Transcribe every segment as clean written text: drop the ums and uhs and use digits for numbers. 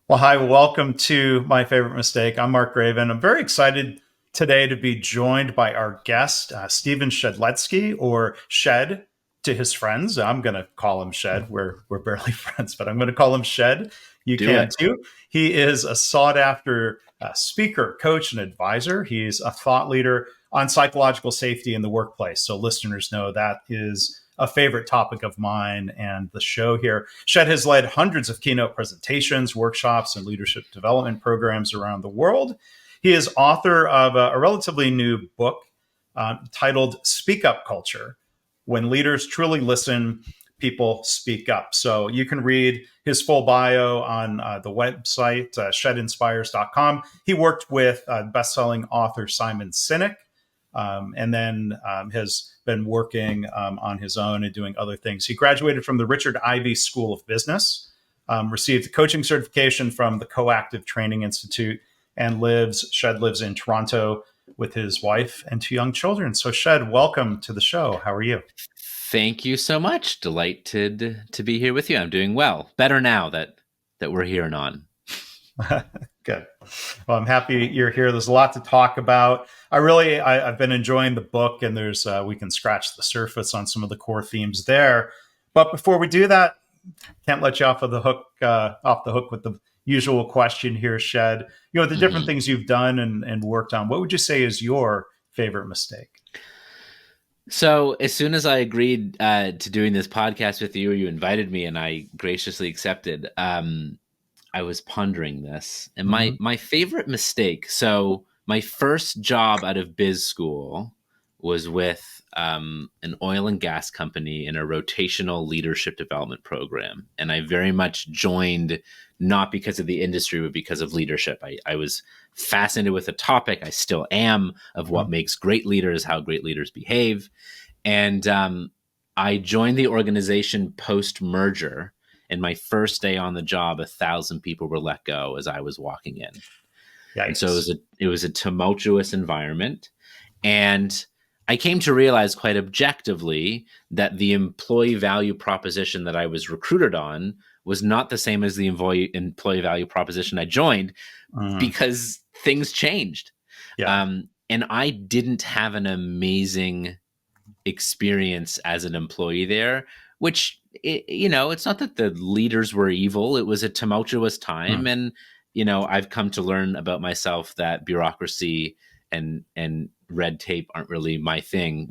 Well, hi, welcome to My Favorite Mistake. I'm Mark Graban. I'm very excited today to be joined by our guest, Stephen Shedletsky, or Shed to his friends. I'm going to call him Shed. We're barely friends, but I'm going to call him Shed. You Do can it. too. He is a sought after speaker, coach, and advisor. He's a thought leader on psychological safety in the workplace. So listeners know that is a favorite topic of mine and the show here. Shed has led hundreds of keynote presentations, workshops, and leadership development programs around the world. He is author of a relatively new book titled Speak Up Culture. When leaders truly listen, people speak up. So you can read his full bio on the website, shedinspires.com. He worked with best-selling author Simon Sinek, and then has been working on his own and doing other things. He graduated from the Richard Ivey School of Business, received a coaching certification from the Coactive Training Institute, and Shed lives in Toronto with his wife and two young children. So Shed, welcome to the show. How are you? Thank you so much. Delighted to be here with you. I'm doing well. Better now that we're here and on. Good. Well, I'm happy you're here. There's a lot to talk about. I've been enjoying the book, and we can scratch the surface on some of the core themes there. But before we do that, can't let you off the hook with the usual question here, Shed. The different things you've done and worked on. What would you say is your favorite mistake? So as soon as I agreed to doing this podcast with you, you invited me, and I graciously accepted. I was pondering this, and my favorite mistake. So my first job out of biz school was with an oil and gas company in a rotational leadership development program, and I very much joined not because of the industry, but because of leadership. I was fascinated with the topic. I still am, of what makes great leaders, how great leaders behave, and I joined the organization post merger. And my first day on the job, 1,000 people were let go as I was walking in. And so Yikes. it was a tumultuous environment. And I came to realize quite objectively that the employee value proposition that I was recruited on was not the same as the employee value proposition I joined, because things changed. Yeah. And I didn't have an amazing experience as an employee there, which, it's not that the leaders were evil. It was a tumultuous time. And, I've come to learn about myself that bureaucracy and red tape aren't really my thing,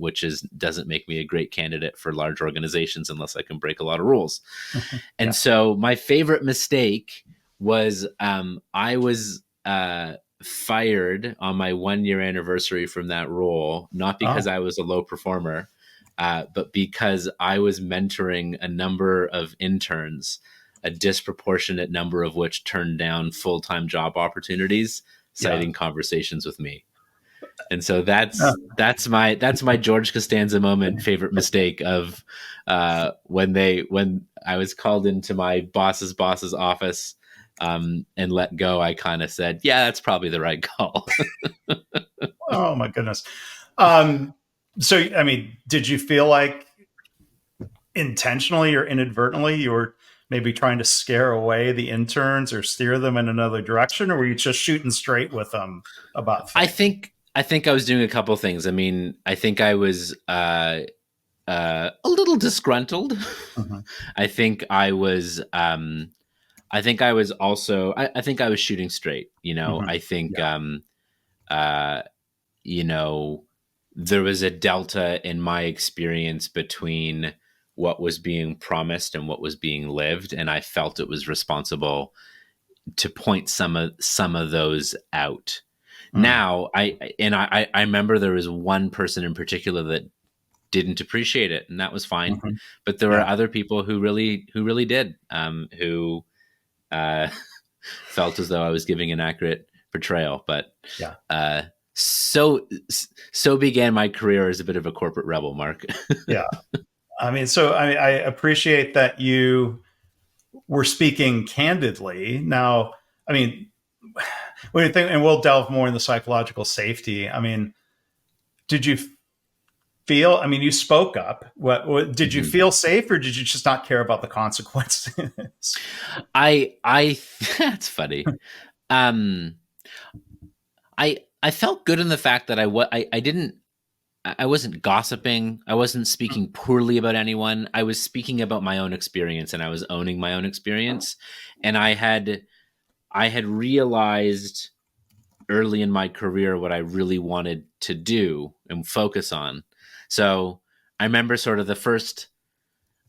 doesn't make me a great candidate for large organizations unless I can break a lot of rules. Yeah. And so my favorite mistake was I was fired on my 1 year anniversary from that role, not because I was a low performer, but because I was mentoring a number of interns, a disproportionate number of which turned down full-time job opportunities, citing conversations with me. And so that's my George Costanza moment favorite mistake of when I was called into my boss's office and let go. I kind of said, yeah, that's probably the right call. Oh my goodness. So, I mean, did you feel like intentionally or inadvertently you were maybe trying to scare away the interns or steer them in another direction, or were you just shooting straight with them about I things? think I think I was doing a couple things. I mean, I think I was a little disgruntled. Mm-hmm. I think I was. I think I was also. I think I was shooting straight. Mm-hmm. I think. Yeah. Uh, there was a delta in my experience between what was being promised and what was being lived, and I felt it was responsible to point some of those out. Mm-hmm. Now, I remember there was one person in particular that didn't appreciate it, and that was fine. Mm-hmm. But there were Yeah. other people who really did, who uh, felt as though I was giving an accurate portrayal. But Yeah. so so began my career as a bit of a corporate rebel, Mark. Yeah. I mean, so I appreciate that you were speaking candidly. Now, I mean, when you think, and we'll delve more into psychological safety. I mean, did you feel? I mean, you spoke up. What did you Mhm. feel safe, or did you just not care about the consequences? I that's funny. Um, I felt good in the fact that I didn't I wasn't gossiping. I wasn't speaking poorly about anyone. I was speaking about my own experience and I was owning my own experience. And I had realized early in my career what I really wanted to do and focus on. So I remember sort of the first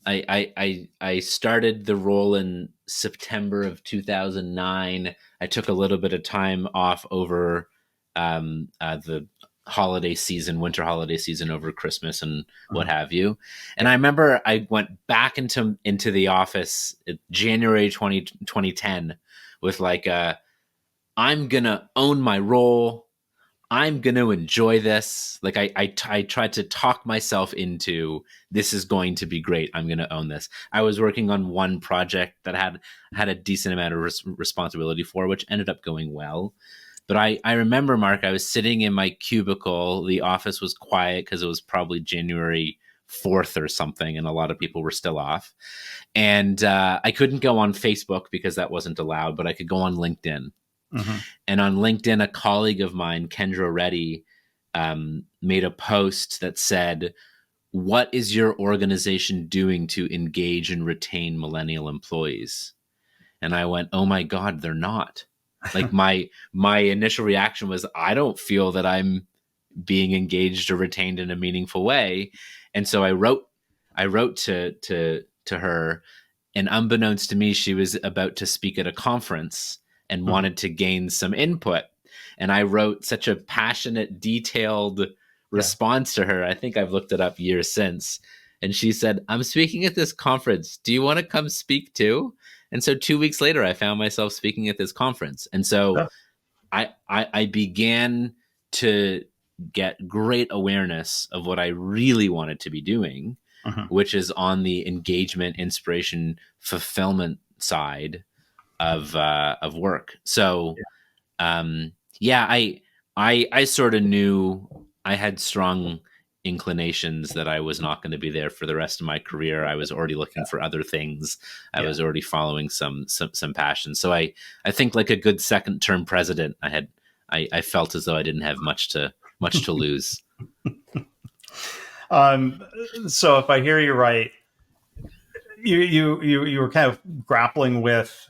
I started the role in September of 2009. I took a little bit of time off over the holiday season, winter holiday season over Christmas and what Mhm. have you. And Yeah. I remember I went back into the office in January 2010 with like I'm gonna own my role. I'm going to enjoy this. Like I tried to talk myself into this is going to be great. I'm going to own this. I was working on one project that had a decent amount of responsibility for, which ended up going well. But I remember, Mark, I was sitting in my cubicle. The office was quiet because it was probably January 4th or something, and a lot of people were still off. And I couldn't go on Facebook because that wasn't allowed, but I could go on LinkedIn. Hmm. And on LinkedIn, a colleague of mine, Kendra Reddy, made a post that said, "What is your organization doing to engage and retain millennial employees?" And I went, "Oh my God, they're not." Like my initial reaction was, I don't feel that I'm being engaged or retained in a meaningful way. And so I wrote to her, and unbeknownst to me, she was about to speak at a conference and Hmm. wanted to gain some input. And I wrote such a passionate, detailed Yeah. response to her. I think I've looked it up years since. And she said, "I'm speaking at this conference. Do you want to come speak too?" And so 2 weeks later, I found myself speaking at this conference. And so Yeah. I began to get great awareness of what I really wanted to be doing, Hmm. which is on the engagement, inspiration, fulfillment side of work. So yeah, I sort of knew I had strong inclinations that I was not going to be there for the rest of my career. I was already looking for other things. I Yeah. was already following some passion. So I think like a good second term president, I felt as though I didn't have much to lose. Um, so if I hear you right, you were kind of grappling with.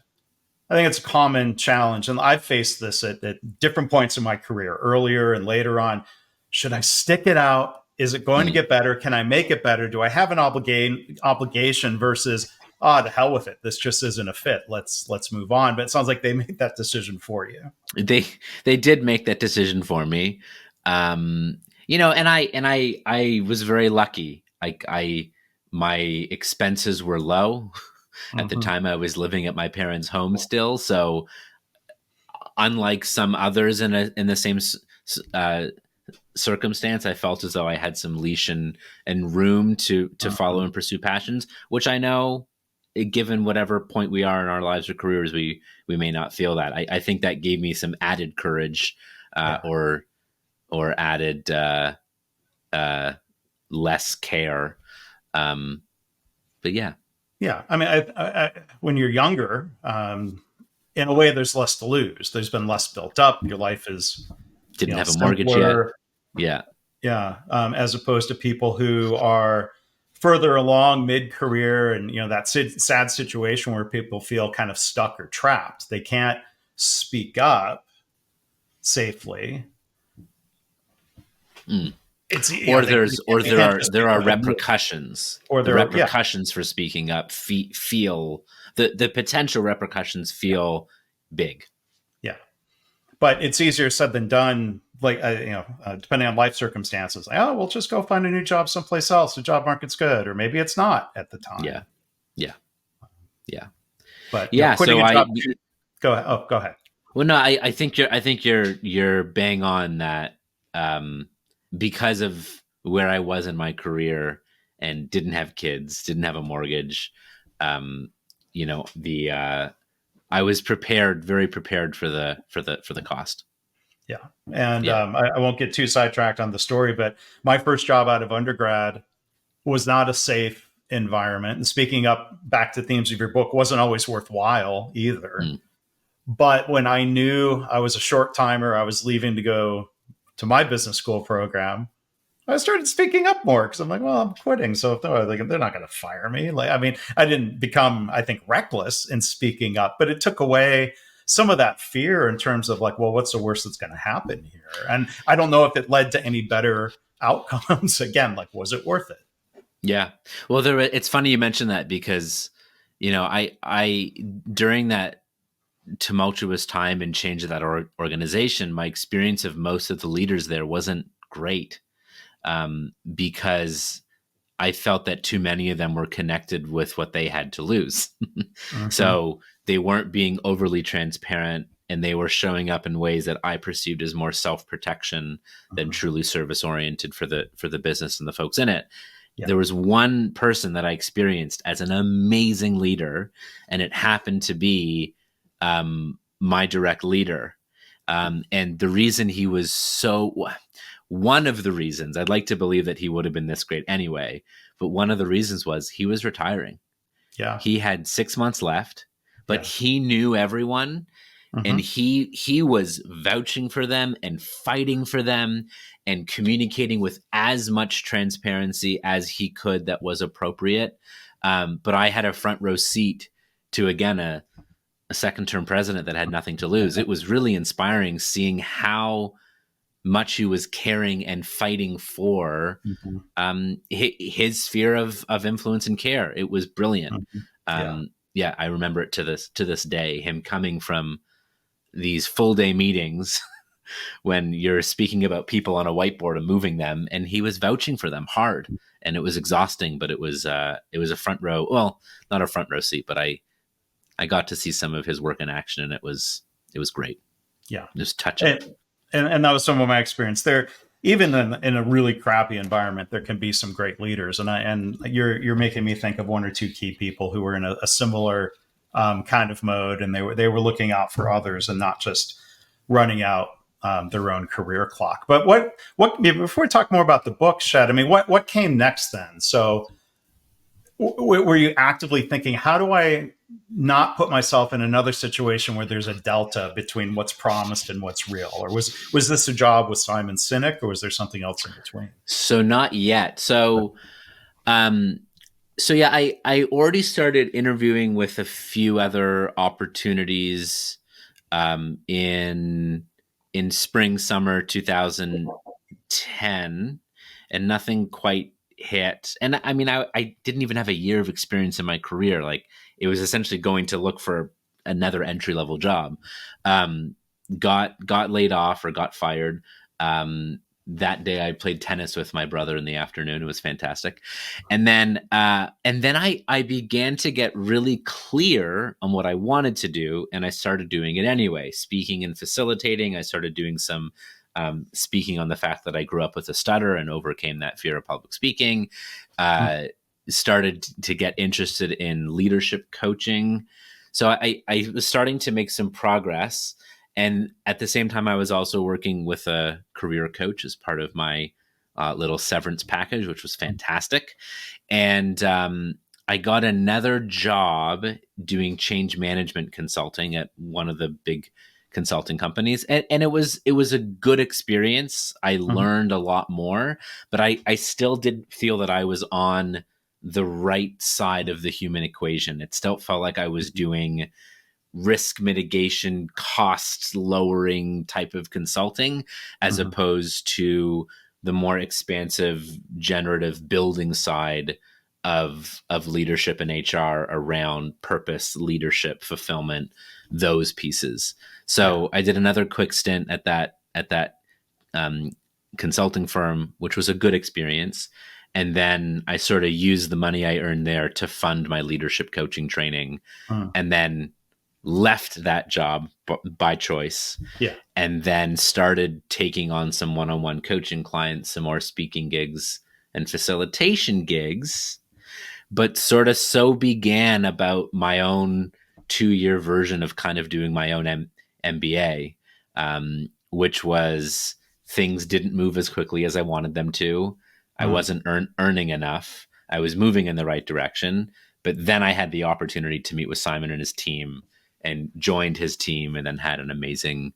I think it's a common challenge, and I've faced this at different points in my career, earlier and later on. Should I stick it out? Is it going to Mm. get better? Can I make it better? Do I have an obligation versus to hell with it? This just isn't a fit. Let's move on. But it sounds like they made that decision for you. They did make that decision for me. Um, and I was very lucky. Like my expenses were low. At the Hmm. time, I was living at my parents' home still, so unlike some others in the same uh, circumstance, I felt as though I had some leash and room to follow Hmm. and pursue passions, which I know, given whatever point we are in our lives or careers, we may not feel that. I think that gave me some added courage, Yeah. or added uh, less care. Um, but yeah, Yeah. I mean, when you're younger, in a way, there's less to lose. There's been less built up. Your life is, didn't have a mortgage yet. simpler. Yeah, Yeah, as opposed to people who are further along mid-career, and that sad situation where people feel kind of stuck or trapped. They can't speak up safely. mm. It's Or they there's or they there can't are just there pick are up and move, repercussions. or The they're yeah, repercussions for speaking up feel the potential repercussions yeah, feel big. yeah. But it's easier said than done. Like depending on life circumstances. Like, oh, we'll just go find a new job someplace else. The job market's good, or maybe it's not at the Yeah, time. yeah, yeah, But yeah. quitting So a job. Go ahead. Oh, go ahead. well, no, I think you're bang on that. Um, because of where I was in my career and didn't have kids, didn't have a mortgage. Um, the I was prepared, very prepared for the cost. Yeah. And Yeah. I won't get too sidetracked on the story, but my first job out of undergrad was not a safe environment. And speaking up back to themes of your book, wasn't always worthwhile either. Mm. But when I knew I was a short timer, I was leaving to go to my business school program, I started speaking up more because I'm like, well, I'm quitting. So if they're not going to fire me. Like, I mean, I didn't become, I think, reckless in speaking up, but it took away some of that fear in terms of like, well, what's the worst that's going to happen here? And I don't know if it led to any better outcomes. Again, like, was it worth it? Yeah. Well, it's funny you mentioned that because, I during that tumultuous time and change of that organization, my experience of most of the leaders there wasn't great, because I felt that too many of them were connected with what they had to lose. Mm-hmm. So they weren't being overly transparent, and they were showing up in ways that I perceived as more self-protection than Mm-hmm. truly service-oriented for the business and the folks in it. Yeah. There was one person that I experienced as an amazing leader, and it happened to be my direct leader. And the reason he was one of the reasons, I'd like to believe that he would have been this great anyway, but one of the reasons was he was retiring. Yeah. He had 6 months left, but Yeah. he knew everyone, and Mm-hmm. he was vouching for them and fighting for them and communicating with as much transparency as he could that was appropriate. But I had a front row seat to, again, a second term president that had nothing to lose. It was really inspiring seeing how much he was caring and fighting for Mm-hmm. his sphere of influence and care. It was brilliant. Mm-hmm. Yeah. Yeah, I remember it to this day. Him coming from these full day meetings when you're speaking about people on a whiteboard and moving them, and he was vouching for them hard, and it was exhausting, but it was a front row, well, not a front row seat, but I got to see some of his work in action, and it was great. Yeah. It was touching. And that was some of my experience there. Even in a really crappy environment, there can be some great leaders. And you're making me think of one or two key people who were in a similar kind of mode, and they were looking out for others and not just running out their own career clock. But what before we talk more about the book, Shed, I mean, what came next then? So were you actively thinking, how do I not put myself in another situation where there's a delta between what's promised and what's real? Or was this a job with Simon Sinek, or was there something else in between? So not yet. Um, so yeah, I already started interviewing with a few other opportunities in spring summer 2010, and nothing quite hit. And I mean, I didn't even have a year of experience in my career. Like, it was essentially going to look for another entry level job. Um, got laid off or got fired. That day I played tennis with my brother in the afternoon. It was fantastic. And then I began to get really clear on what I wanted to do, and I started doing it anyway. Speaking and facilitating. I started doing some speaking on the fact that I grew up with a stutter and overcame that fear of public speaking. Uh, Started to get interested in leadership coaching. So I was starting to make some progress. And at the same time, I was also working with a career coach as part of my little severance package, which was fantastic. And I got another job doing change management consulting at one of the big consulting companies, and it was a good experience. I Mhm. learned a lot more, but I still did feel that I was on the right side of the human equation. It still felt like I was doing risk mitigation, cost lowering type of consulting, as Mhm. opposed to the more expansive generative building side of leadership and HR around purpose, leadership, fulfillment, those pieces. Yeah. So I did another quick stint at that um, consulting firm, which was a good experience. And then I sort of used the money I earned there to fund my leadership coaching training, Mm. and then left that job by choice, Yeah. and then started taking on some one-on-one coaching clients, some more speaking gigs and facilitation gigs. But sort of so began about my own 2-year version of kind of doing my own MBA. which was things didn't move as quickly as I wanted them to. I Mm. wasn't earning enough. I was moving in the right direction. But then I had the opportunity to meet with Simon and his team and joined his team and then had an amazing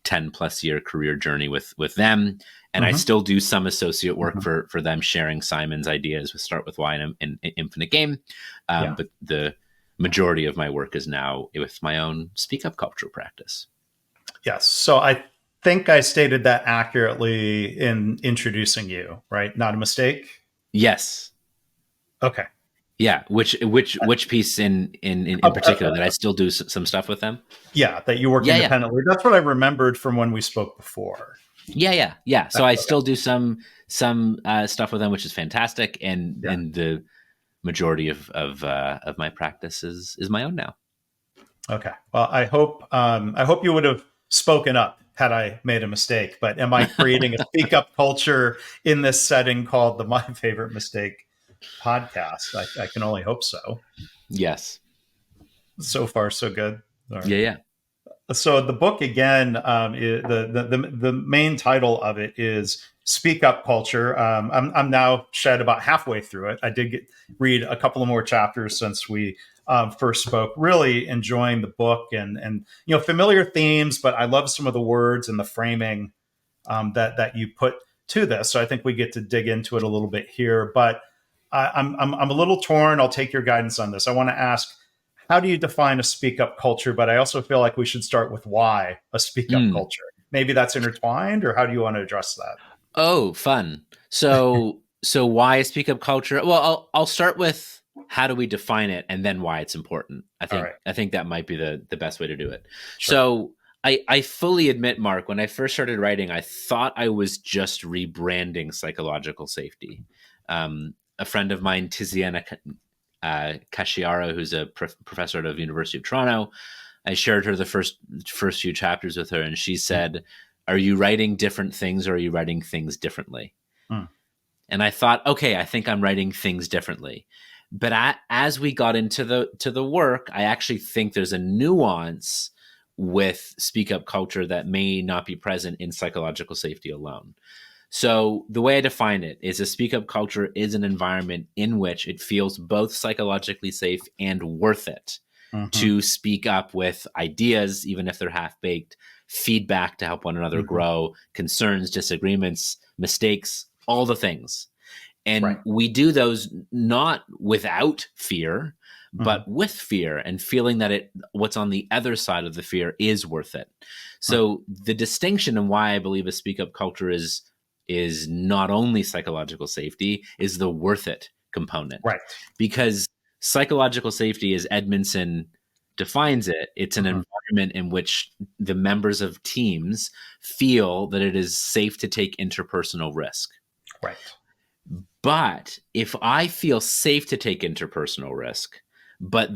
10 plus year career journey with them. And I Mm-hmm. still do some associate work Mm-hmm. for them, sharing Simon's ideas with Start With Why and Infinite Game. Yeah. But the majority of my work is now with my own speak up culture practice. Yes. So I think I stated that accurately in introducing you, right? Not a mistake? Yes. Okay. Yeah. Which piece in particular that I still do some stuff with them? Yeah, that you work Yeah. independently. That's what I remembered from when we spoke before. Yeah. So I Okay. still do some stuff with them, which is fantastic. And Yeah. the majority of my practice is my own now. Okay. Well, I hope you would have spoken up had I made a mistake. But am I creating a speak up culture in this setting called the My Favorite Mistake podcast? I can only hope so. Yes. So far, so good. All right. Yeah. So the book again, the main title of it is "Speak Up Culture." I'm now Shed about halfway through it. I did read a couple of more chapters since we first spoke. Really enjoying the book and familiar themes, but I love some of the words and the framing that you put to this. So I think we get to dig into it a little bit here. But I'm a little torn. I'll take your guidance on this. I want to ask, how do you define a speak up culture? But I also feel like we should start with why a speak up Mm. culture. Maybe that's intertwined, or how do you want to address that? Oh, fun. So why a speak up culture? Well, I'll start with how do we define it and then why it's important. All right. I think that might be the best way to do it. Sure. So I fully admit, Mark, when I first started writing, I thought I was just rebranding psychological safety. A friend of mine, Tiziana Casciaro, who's a professor at the University of Toronto, I shared her the first few chapters with her, and she said, "Are you writing different things, or are you writing things differently?" Mm. And I thought, okay, I think I'm writing things differently. But as we got into the work, I actually think there's a nuance with speak up culture that may not be present in psychological safety alone. So the way I define it is a speak up culture is an environment in which it feels both psychologically safe and worth it Mm-hmm. to speak up with ideas, even if they're half baked, feedback to help one another Mm-hmm. grow, concerns, disagreements, mistakes, all the things. And Right. we do those not without fear, Mm-hmm. but with fear and feeling that what's on the other side of the fear is worth it. Mm. So the distinction and why I believe a speak up culture is not only psychological safety, is the worth it component. Right. Because psychological safety, as Edmondson defines it, it's an Mm-hmm. environment in which the members of teams feel that it is safe to take interpersonal risk. Right. But if I feel safe to take interpersonal risk, but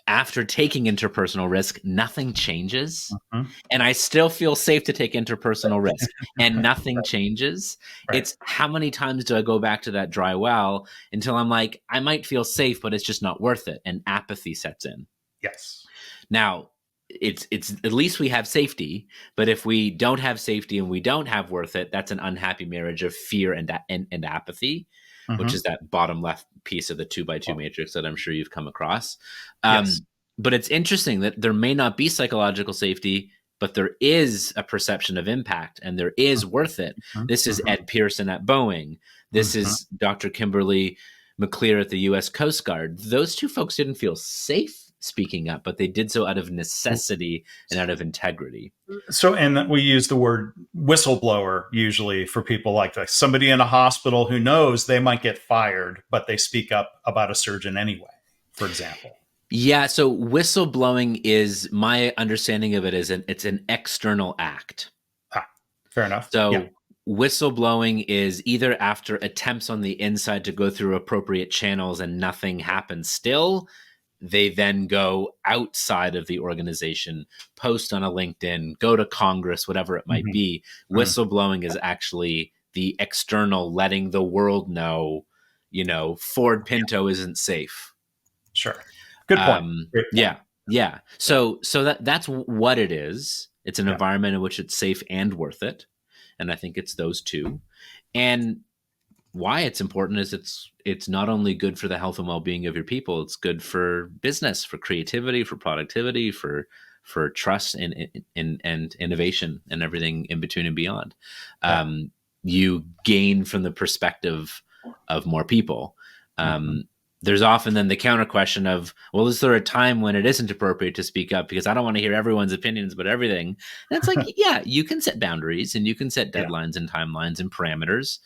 after taking interpersonal risk, nothing changes, Mm-hmm. and I still feel safe to take interpersonal risk and nothing changes, Right. it's how many times do I go back to that dry well until I'm like, I might feel safe, but it's just not worth it. And apathy sets in. Yes. Now, it's at least we have safety, but if we don't have safety and we don't have worth it, that's an unhappy marriage of fear and apathy, which Mm-hmm. is that bottom left piece of the 2x2 matrix that I'm sure you've come across. Yes. But it's interesting that there may not be psychological safety, but there is a perception of impact and there is worth it. Mm-hmm. This is Mm-hmm. Ed Pearson at Boeing. This Mm-hmm. is Dr. Kimberly McClear at the U.S. Coast Guard. Those two folks didn't feel safe speaking up, but they did so out of necessity and out of integrity. So, and we use the word whistleblower usually for people like that. Somebody in a hospital who knows they might get fired, but they speak up about a surgeon anyway, for example. Yeah, so whistleblowing is my understanding of it is it's an external act. Fair enough. So Yeah. whistleblowing is either after attempts on the inside to go through appropriate channels and nothing happens still, they then go outside of the organization, post on a LinkedIn, go to Congress, whatever it might Mm-hmm. be. Whistleblowing is actually the external letting the world know, Ford Pinto isn't safe. Sure. Good point. Great point. Yeah. So that's what it is. It's an environment in which it's safe and worth it. And I think it's those two. And why it's important is it's not only good for the health and well-being of your people, it's good for business, for creativity, for productivity, for trust and innovation and everything in between and beyond. You gain from the perspective of more people. There's often then the counter question of, well, is there a time when it isn't appropriate to speak up? Because I don't want to hear everyone's opinions about everything. And it's like, yeah, you can set boundaries and you can set deadlines and timelines and parameters.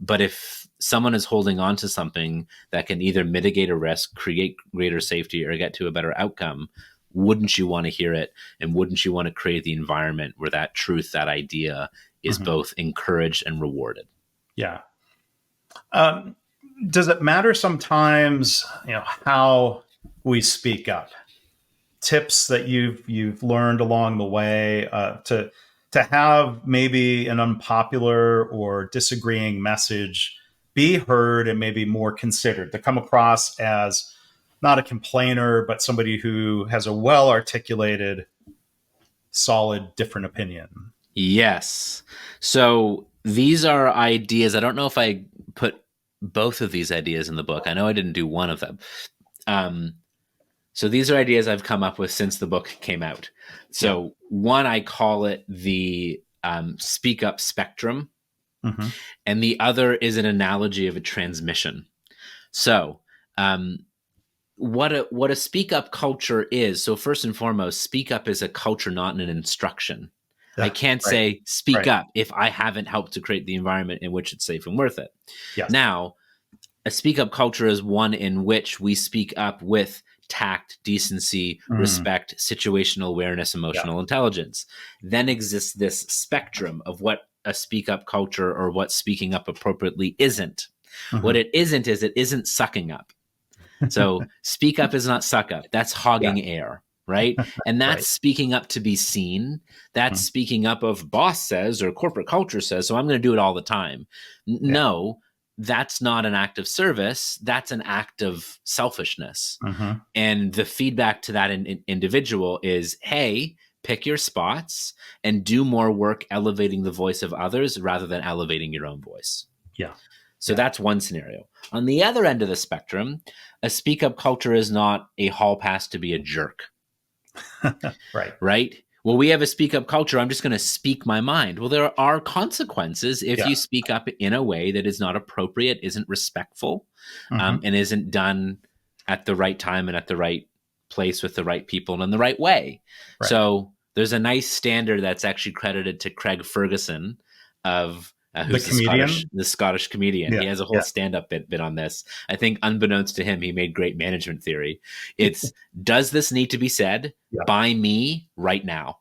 But if someone is holding on to something that can either mitigate a risk, create greater safety, or get to a better outcome, wouldn't you want to hear it? And wouldn't you want to create the environment where that truth, that idea is both encouraged and rewarded? Yeah. Does it matter sometimes, how we speak up? Tips that you've learned along the way to have maybe an unpopular or disagreeing message be heard and maybe more considered, to come across as not a complainer, but somebody who has a well-articulated, solid, different opinion. Yes. So these are ideas. I don't know if I put both of these ideas in the book. I know I didn't do one of them. So these are ideas I've come up with since the book came out. So one, I call it the speak up spectrum. And the other is an analogy of a transmission. So what a speak up culture is. So first and foremost, speak up is a culture, not an instruction. I can't say speak up if I haven't helped to create the environment in which it's safe and worth it. Now, a speak up culture is one in which we speak up with tact, decency, respect, situational awareness, emotional intelligence. Then exists this spectrum of what a speak up culture or what speaking up appropriately isn't. What it isn't is it isn't sucking up. So speak up is not suck up. That's hogging air, right? And that's speaking up to be seen. That's speaking up of boss says or corporate culture says, so I'm going to do it all the time. No, that's not an act of service. That's an act of selfishness. And the feedback to that individual is, hey, pick your spots and do more work elevating the voice of others rather than elevating your own voice. So that's one scenario. On the other end of the spectrum, a speak up culture is not a hall pass to be a jerk. Right? Well, we have a speak up culture. I'm just going to speak my mind. Well, there are consequences if you speak up in a way that is not appropriate, isn't respectful, and isn't done at the right time and at the right place with the right people and in the right way. So there's a nice standard that's actually credited to Craig Ferguson of who's the Scottish comedian. He has a whole stand-up bit on this. I think unbeknownst to him, he made great management theory. It's, does this need to be said by me right now?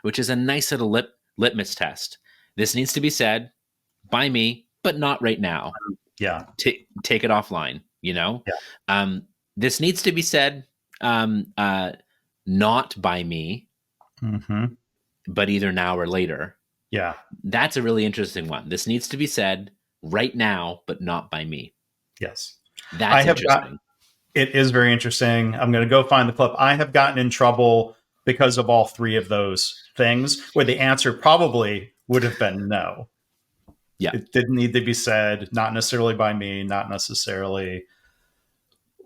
Which is a nice little litmus test. This needs to be said by me, but not right now. Take it offline, this needs to be said not by me, but either now or later. That's a really interesting one. This needs to be said right now, but not by me. That's interesting. It is very interesting. I'm going to go find the clip. I have gotten in trouble because of all three of those things, where the answer probably would have been no. It didn't need to be said, not necessarily by me, not necessarily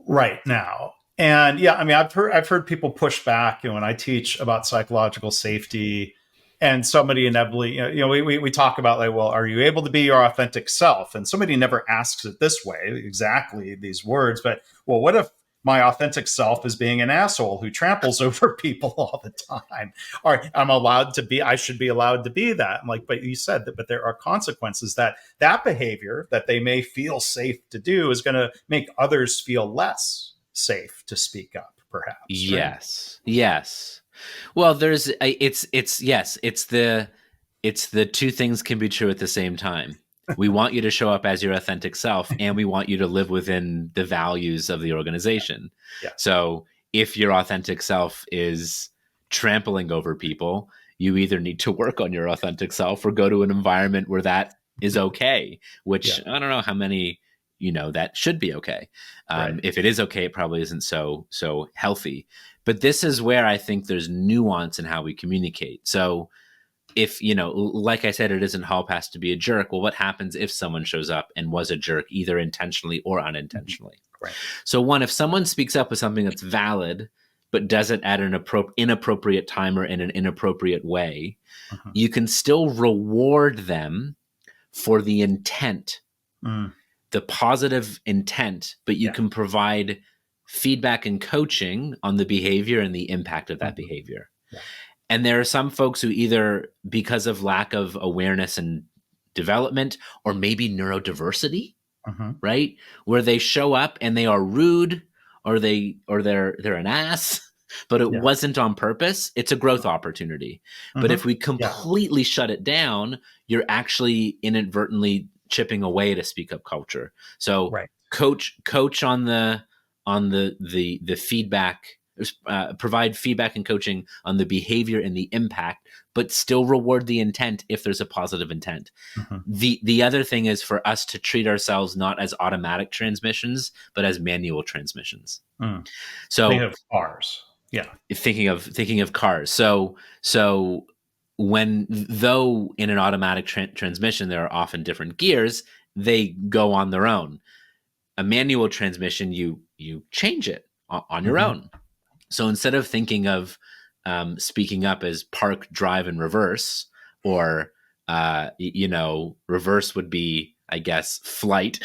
right now. And I've heard people push back, when I teach about psychological safety. And somebody inevitably, we talk about like, well, are you able to be your authentic self? And somebody never asks it this way, exactly these words. But, well, what if my authentic self is being an asshole who tramples over people all the time? Or I should be allowed to be that. I'm like, but you said that, but there are consequences that behavior that they may feel safe to do is going to make others feel less safe to speak up, perhaps. Yes. Well, it's the two things can be true at the same time. We want you to show up as your authentic self, and we want you to live within the values of the organization. So if your authentic self is trampling over people, you either need to work on your authentic self or go to an environment where that is okay, which I don't know how many, that should be okay. If it is okay, it probably isn't so healthy. But this is where I think there's nuance in how we communicate. So if, like I said, it isn't hall pass to be a jerk. Well, what happens if someone shows up and was a jerk, either intentionally or unintentionally? Right. So one, if someone speaks up with something that's valid, but does it at an inappropriate time or in an inappropriate way, you can still reward them for the intent, the positive intent, but you can provide feedback and coaching on the behavior and the impact of that behavior. Yeah. And there are some folks who either, because of lack of awareness and development, or maybe neurodiversity, right, where they show up and they are rude, or they're an ass, but it wasn't on purpose. It's a growth opportunity. But if we completely shut it down, you're actually inadvertently chipping away at a speak up culture. So coach on the feedback, provide feedback and coaching on the behavior and the impact, but still reward the intent if there's a positive intent. The other thing is for us to treat ourselves not as automatic transmissions, but as manual transmissions. So think of cars. Yeah. Thinking of cars. So though in an automatic transmission, there are often different gears, they go on their own. A manual transmission, you change it on your own. So instead of thinking of speaking up as park, drive, and reverse, or reverse would be, I guess, flight,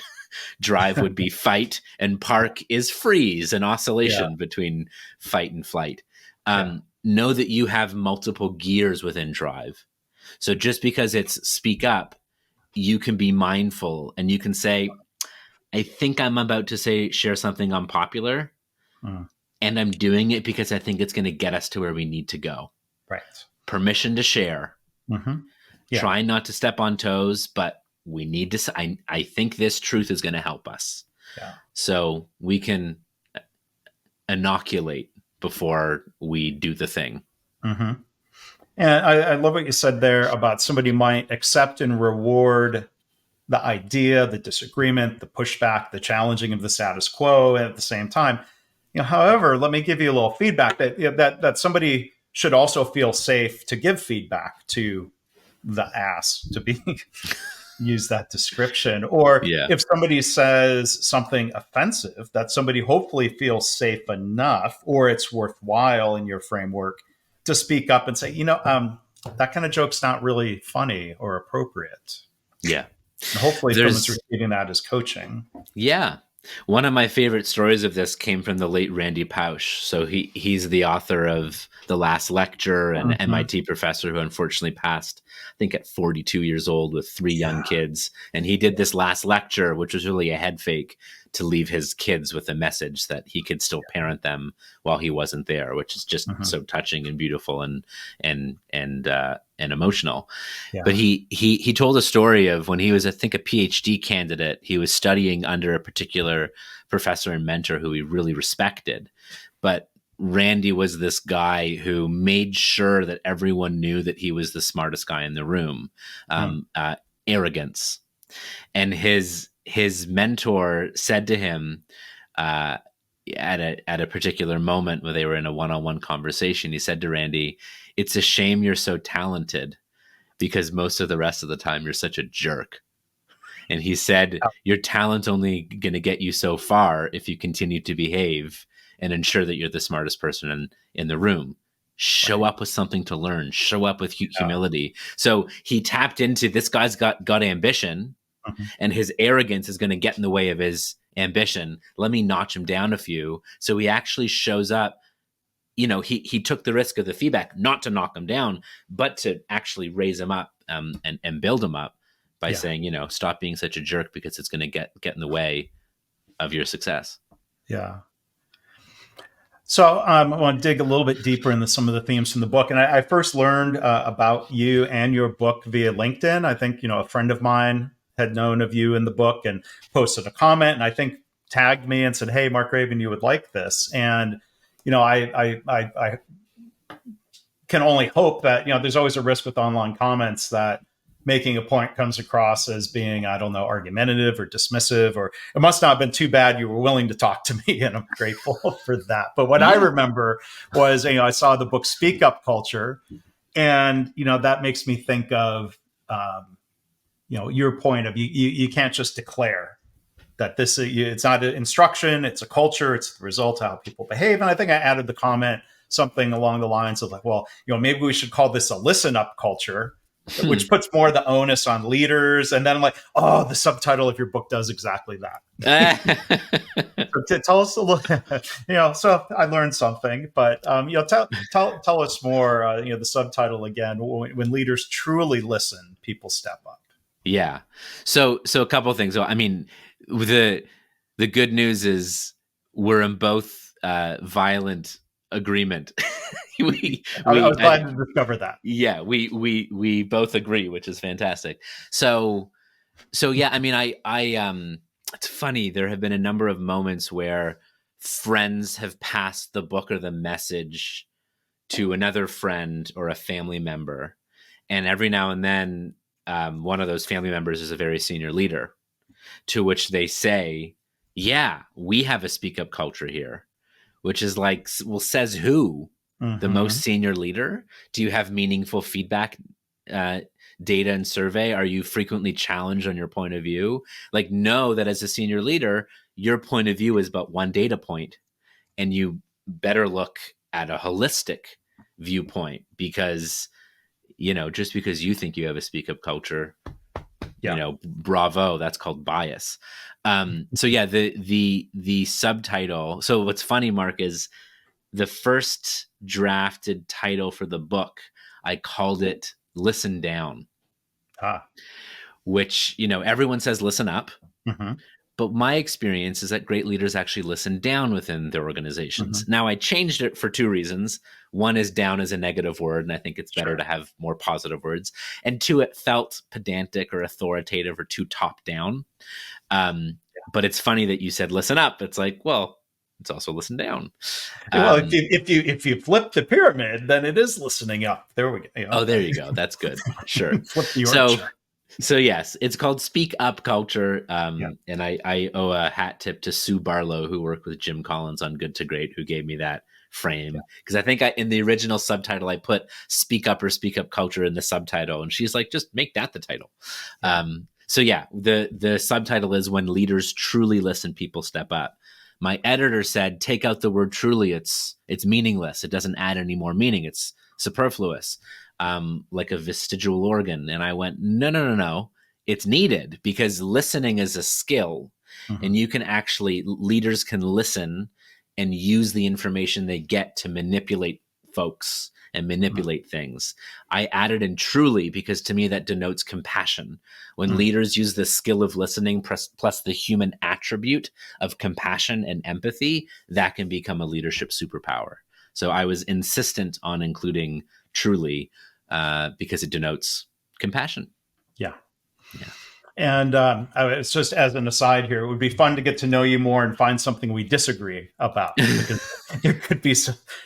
drive would be fight, and park is freeze, an oscillation between fight and flight. Know that you have multiple gears within drive. So just because it's speak up, you can be mindful and you can say, I think I'm about to share something unpopular, and I'm doing it because I think it's going to get us to where we need to go. Right. Permission to share. Try not to step on toes, but we need to. I think this truth is going to help us. So we can inoculate before we do the thing. And I love what you said there about somebody might accept and reward the idea, the disagreement, the pushback, the challenging of the status quo, and at the same time, however, let me give you a little feedback that somebody should also feel safe to give feedback to the ass, to be use that description. Or if somebody says something offensive, that somebody hopefully feels safe enough, or it's worthwhile in your framework to speak up and say, that kind of joke's not really funny or appropriate. Yeah. And hopefully someone's receiving that as coaching. Yeah. One of my favorite stories of this came from the late Randy Pausch. So he's the author of The Last Lecture, an MIT professor who unfortunately passed, I think, at 42 years old with 3 young kids. And he did this last lecture, which was really a head fake, to leave his kids with a message that he could still parent them while he wasn't there, which is just so touching and beautiful and emotional. But he told a story of when he was, I think, a PhD candidate. He was studying under a particular professor and mentor who he really respected. But Randy was this guy who made sure that everyone knew that he was the smartest guy in the room. Arrogance. And his mentor said to him at a particular moment where they were in a one-on-one conversation, he said to Randy, "It's a shame you're so talented because most of the rest of the time you're such a jerk." And he said, your talent's only going to get you so far if you continue to behave and ensure that you're the smartest person in the room. Show up with something to learn. Show up with humility. So he tapped into, this guy's got ambition, and his arrogance is going to get in the way of his ambition. Let me notch him down a few. So he actually shows up. He took the risk of the feedback, not to knock him down, but to actually raise him up and build him up by saying, stop being such a jerk because it's going to get in the way of your success. Yeah. So I want to dig a little bit deeper into some of the themes from the book. And I first learned about you and your book via LinkedIn. I think, a friend of mine had known of you in the book and posted a comment, and I think tagged me and said, "Hey, Mark Graban, you would like this." And, I can only hope that, there's always a risk with online comments that making a point comes across as being, I don't know, argumentative or dismissive, or it must not have been too bad you were willing to talk to me, and I'm grateful for that. But what I remember was, I saw the book Speak Up Culture, and that makes me think of your point of you can't just declare that this it's not an instruction, it's a culture, it's the result of how people behave. And I think I added the comment something along the lines of like, well, maybe we should call this a listen up culture, which puts more of the onus on leaders. And then I'm like, oh, the subtitle of your book does exactly that. So tell us a little, so I learned something, but tell us more. The subtitle again: when leaders truly listen, people step up. Yeah. So a couple of things. So, I mean, the good news is we're in both violent agreement. I was glad to discover that. Yeah, we both agree, which is fantastic. So yeah, I mean, I it's funny. There have been a number of moments where friends have passed the book or the message to another friend or a family member, and every now and then, one of those family members is a very senior leader, to which they say, "Yeah, we have a speak up culture here," which is like, well, says who? The most senior leader? Do you have meaningful feedback, data and survey? Are you frequently challenged on your point of view? Like, know that as a senior leader, your point of view is but one data point, and you better look at a holistic viewpoint, because just because you think you have a speak up culture, bravo, that's called bias. So yeah, the subtitle. So what's funny, Mark, is the first drafted title for the book, I called it Listen Down. Which, everyone says listen up. But my experience is that great leaders actually listen down within their organizations. Now, I changed it for two reasons. One is down is a negative word, and I think it's better to have more positive words. And two, it felt pedantic or authoritative or too top down. But it's funny that you said listen up. It's like, well, it's also listen down. Well, if you flip the pyramid, then it is listening up. There we go. Oh, there you go. That's good. Sure. Flip the org. So yes, it's called Speak Up Culture. And I owe a hat tip to Sue Barlow, who worked with Jim Collins on Good to Great, who gave me that frame. Because I think in the original subtitle, I put Speak Up or Speak Up Culture in the subtitle. And she's like, just make that the title. So yeah, the subtitle is When Leaders Truly Listen, People Step Up. My editor said, take out the word truly. It's meaningless. It doesn't add any more meaning. It's superfluous, like a vestigial organ. And I went, no. It's needed, because listening is a skill, and leaders can listen and use the information they get to manipulate folks and manipulate things. I added in truly because to me that denotes compassion. When leaders use the skill of listening plus the human attribute of compassion and empathy, that can become a leadership superpower. So I was insistent on including truly because it denotes compassion. Yeah. And it's just as an aside here, it would be fun to get to know you more and find something we disagree about. Because it could be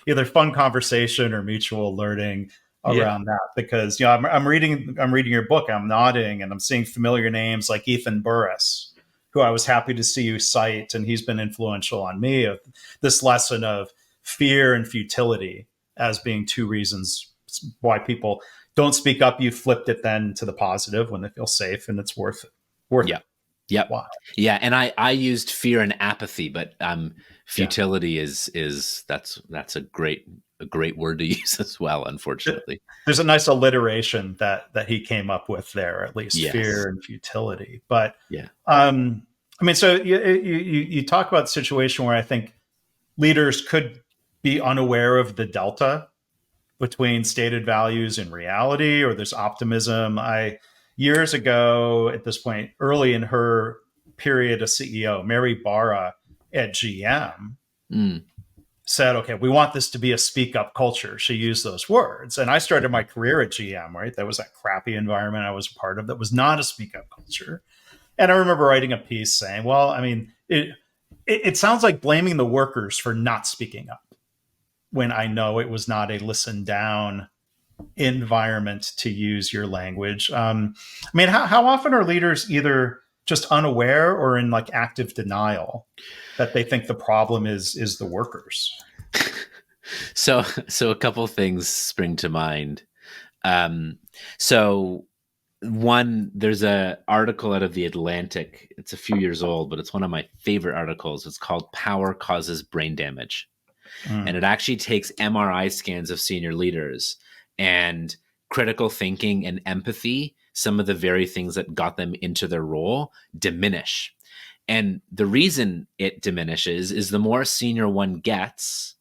either fun conversation or mutual learning around that. Because I'm reading your book, I'm nodding, and I'm seeing familiar names like Ethan Burris, who I was happy to see you cite, and he's been influential on me of this lesson of fear and futility as being two reasons why people don't speak up. You flipped it then to the positive when they feel safe, and it's worth it. Yep. Wow. Yeah. And I used fear and apathy, but futility is that's a great word to use as well, unfortunately. There's a nice alliteration that he came up with there, at least. Fear and futility. But I mean, so you talk about the situation where I think leaders could be unaware of the delta between stated values and reality, or there's optimism. Years ago, at this point, early in her period as CEO, Mary Barra at GM said, okay, we want this to be a speak up culture. She used those words. And I started my career at GM, right? That was that crappy environment I was a part of that was not a speak up culture. And I remember writing a piece saying, well, I mean, it sounds like blaming the workers for not speaking up, when I know it was not a listen down environment, to use your language. I mean, how often are leaders either just unaware or in like active denial that they think the problem is the workers? So a couple things spring to mind. So one, there's a article out of the Atlantic. It's a few years old, but it's one of my favorite articles. It's called "Power Causes Brain Damage," and Mm. it actually takes MRI scans of senior leaders and critical thinking and empathy. Some of the very things that got them into their role diminish, and the reason it diminishes is the more senior one gets,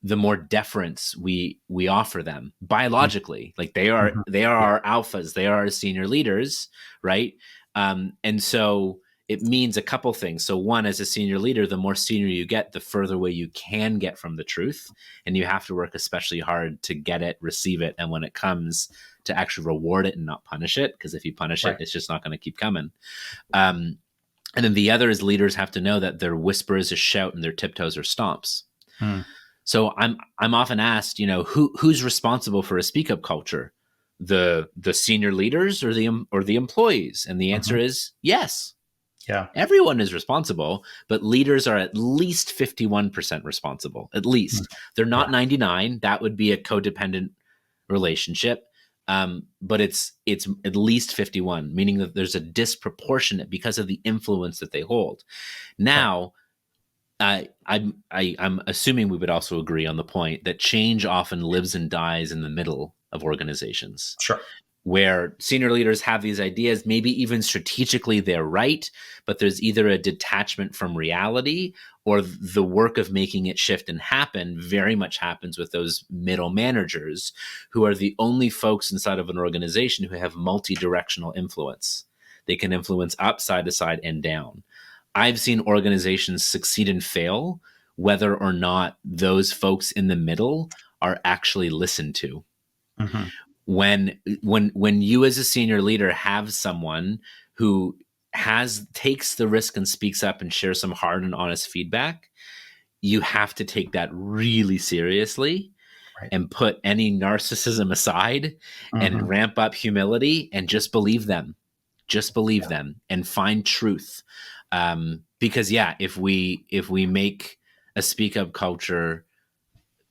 the more deference we offer them biologically. Like they are Mhm. they are Yeah. our alphas, they are our senior leaders, right? And so it means a couple things. So one, as a senior leader, the more senior you get, the further away you can get from the truth, and you have to work especially hard to get it, receive it, and when it comes, to actually reward it and not punish it, because if you punish it, Right. it's just not going to keep coming. um, and then the other is leaders have to know that their whisper is a shout and their tiptoes are stomps. Mm. So I'm often asked, who's responsible for a speak up culture, the senior leaders or the employees, and the answer Mhm. is yes. Yeah. Everyone is responsible, but leaders are at least 51% responsible. At Mm. least they're not Yeah. 99. That would be a codependent relationship. But it's at least 51, meaning that there's a disproportionate because of the influence that they hold. Right. Now, I'm assuming we would also agree on the point that change often lives and dies in the middle of organizations, Sure. where senior leaders have these ideas, maybe even strategically they're right, but there's either a detachment from reality, or the work of making it shift and happen very much happens with those middle managers, who are the only folks inside of an organization who have multi-directional influence. They can influence up, side to side, and down. I've seen organizations succeed and fail whether or not those folks in the middle are actually listened to. Hmm. When you as a senior leader have someone who has takes the risk and speaks up and shares some hard and honest feedback, you have to take that really seriously Right. and put any narcissism aside and Hmm. ramp up humility and just believe them. Just believe Yeah. them and find truth. Because yeah, if we make a speak up culture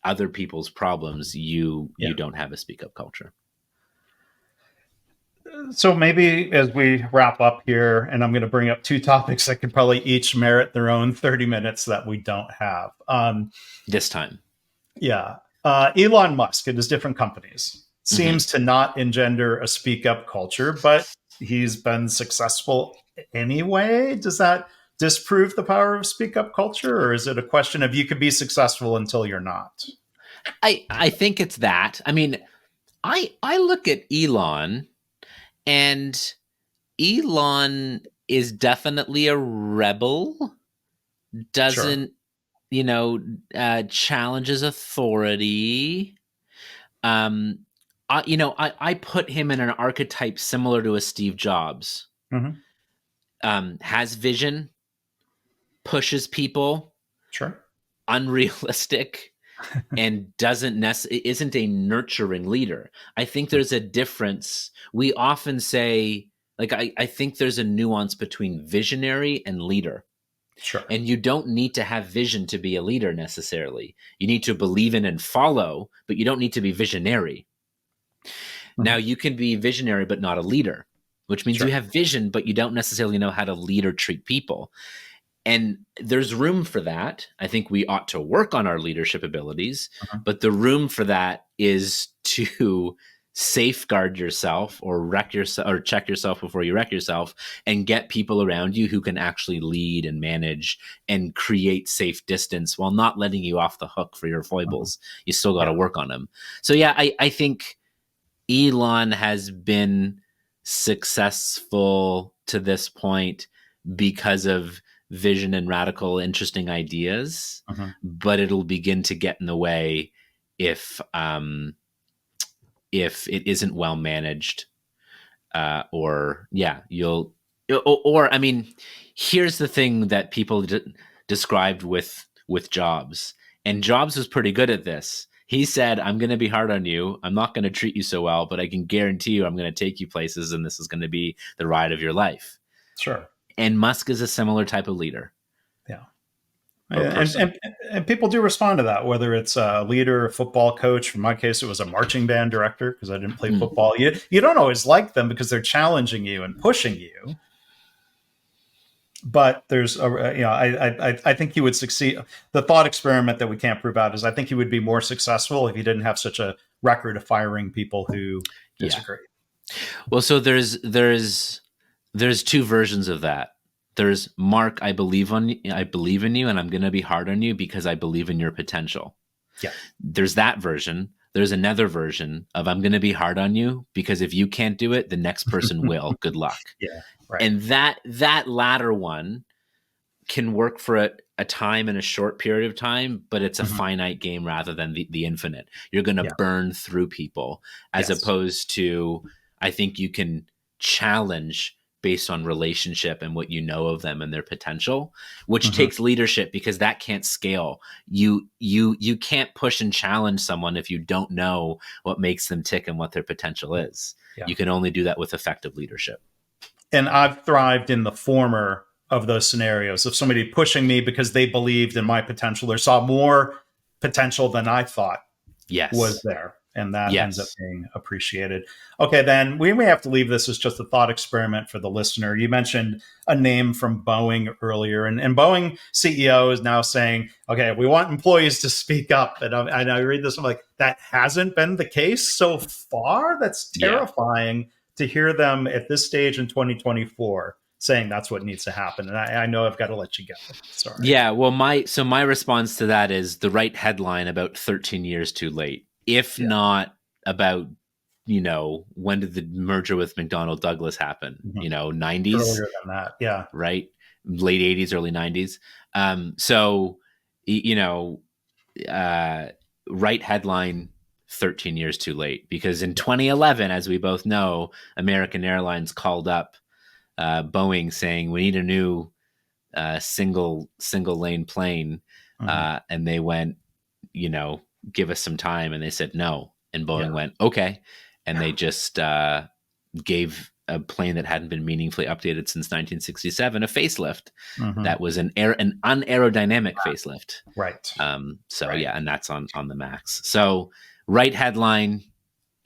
other people's problems, you Yeah. don't have a speak up culture. So maybe as we wrap up here, and I'm going to bring up two topics that could probably each merit their own 30 minutes that we don't have. This time. Yeah. Elon Musk and his different companies Mm-hmm. seems to not engender a speak up culture, but he's been successful anyway. Does that disprove the power of speak up culture, or is it a question of you could be successful until you're not? I think it's that. I mean, I look at Elon, and Elon is definitely a rebel. Sure. Doesn't challenges authority. Um, I put him in an archetype similar to a Steve Jobs. Hmm. Has vision, pushes people, Sure. unrealistic, and isn't a nurturing leader. I think there's a difference. We often say, like, I think there's a nuance between visionary and leader. Sure. And you don't need to have vision to be a leader necessarily. You need to believe in and follow, but you don't need to be visionary. Now, Hmm. you can be visionary, but not a leader, which means you Sure. have vision, but you don't necessarily know how to lead or treat people. And there's room for that. I think we ought to work on our leadership abilities, Hmm. but the room for that is to safeguard yourself, or wreck yourself, or check yourself before you wreck yourself, and get people around you who can actually lead and manage and create safe distance while not letting you off the hook for your Hmm. foibles. You still got to Yeah. work on them. So yeah, I think Elon has been successful to this point because of vision and radical, interesting ideas, Hmm. but it'll begin to get in the way if it isn't well managed, or yeah, or I mean, here's the thing that people described with Jobs, and Jobs was pretty good at this. He said, I'm going to be hard on you. I'm not going to treat you so well, but I can guarantee you I'm going to take you places and this is going to be the ride of your life. Sure. And Musk is a similar type of leader. Yeah. Or person. And people do respond to that, whether it's a leader, a football coach. In my case, it was a marching band director because I didn't play football. You don't always like them because they're challenging you and pushing you. But there's I think he would succeed. The thought experiment that we can't prove out is I think he would be more successful if he didn't have such a record of firing people who disagree. Well, so there's two versions of that. There's Mark, I believe in you, and I'm going to be hard on you because I believe in your potential. Yeah. There's that version. There's another version of I'm going to be hard on you because if you can't do it, the next person will. Good luck. Yeah. Right. And that latter one can work for a time in a short period of time, but it's a finite game rather than the infinite. You're going to burn through people as opposed to, I think you can challenge based on relationship and what you know of them and their potential, which takes leadership because that can't scale. You can't push and challenge someone if you don't know what makes them tick and what their potential is. Yeah. You can only do that with effective leadership. And I've thrived in the former of those scenarios of somebody pushing me because they believed in my potential or saw more potential than I thought was there. And that ends up being appreciated. Okay, then we may have to leave this as just a thought experiment for the listener. You mentioned a name from Boeing earlier, and Boeing CEO is now saying, okay, we want employees to speak up. And I read this, I'm like, that hasn't been the case so far? That's terrifying to hear them at this stage in 2024 saying that's what needs to happen. And I know I've got to let you go. Sorry. Yeah, well, my response to that is the right headline about 13 years too late. If not about, when did the merger with McDonnell Douglas happen? 90s? Earlier than that, yeah. Right? Late 80s, early 90s. So, right headline, 13 years too late. Because in 2011, as we both know, American Airlines called up Boeing saying, we need a new single lane plane. And they went, give us some time. And they said no. And Boeing went, okay. And they just gave a plane that hadn't been meaningfully updated since 1967 a facelift. That was an unaerodynamic facelift. Right. And that's on the MAX. So right headline,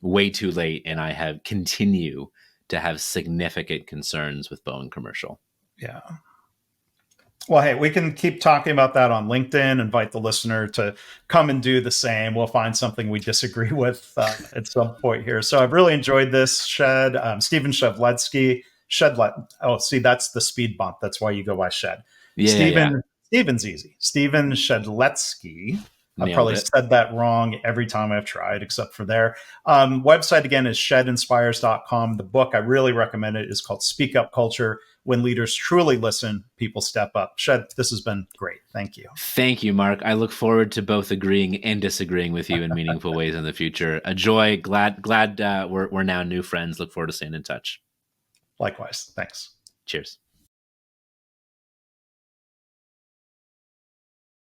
way too late. And I continue to have significant concerns with Boeing Commercial. Yeah. Well, hey, we can keep talking about that on LinkedIn. Invite the listener to come and do the same. We'll find something we disagree with at some point here. So I've really enjoyed this, Shed. Stephen Shedletsky. Oh, see, that's the speed bump. That's why you go by Shed. Stephen's easy. Stephen Shedletsky. I probably said that wrong every time I've tried, except for there. Website, again, is shedinspires.com. The book, I really recommend it, is called Speak Up Culture. When leaders truly listen, people step up. Shed, this has been great. Thank you. Thank you, Mark. I look forward to both agreeing and disagreeing with you in meaningful ways in the future. A joy. Glad we're now new friends. Look forward to staying in touch. Likewise. Thanks. Cheers.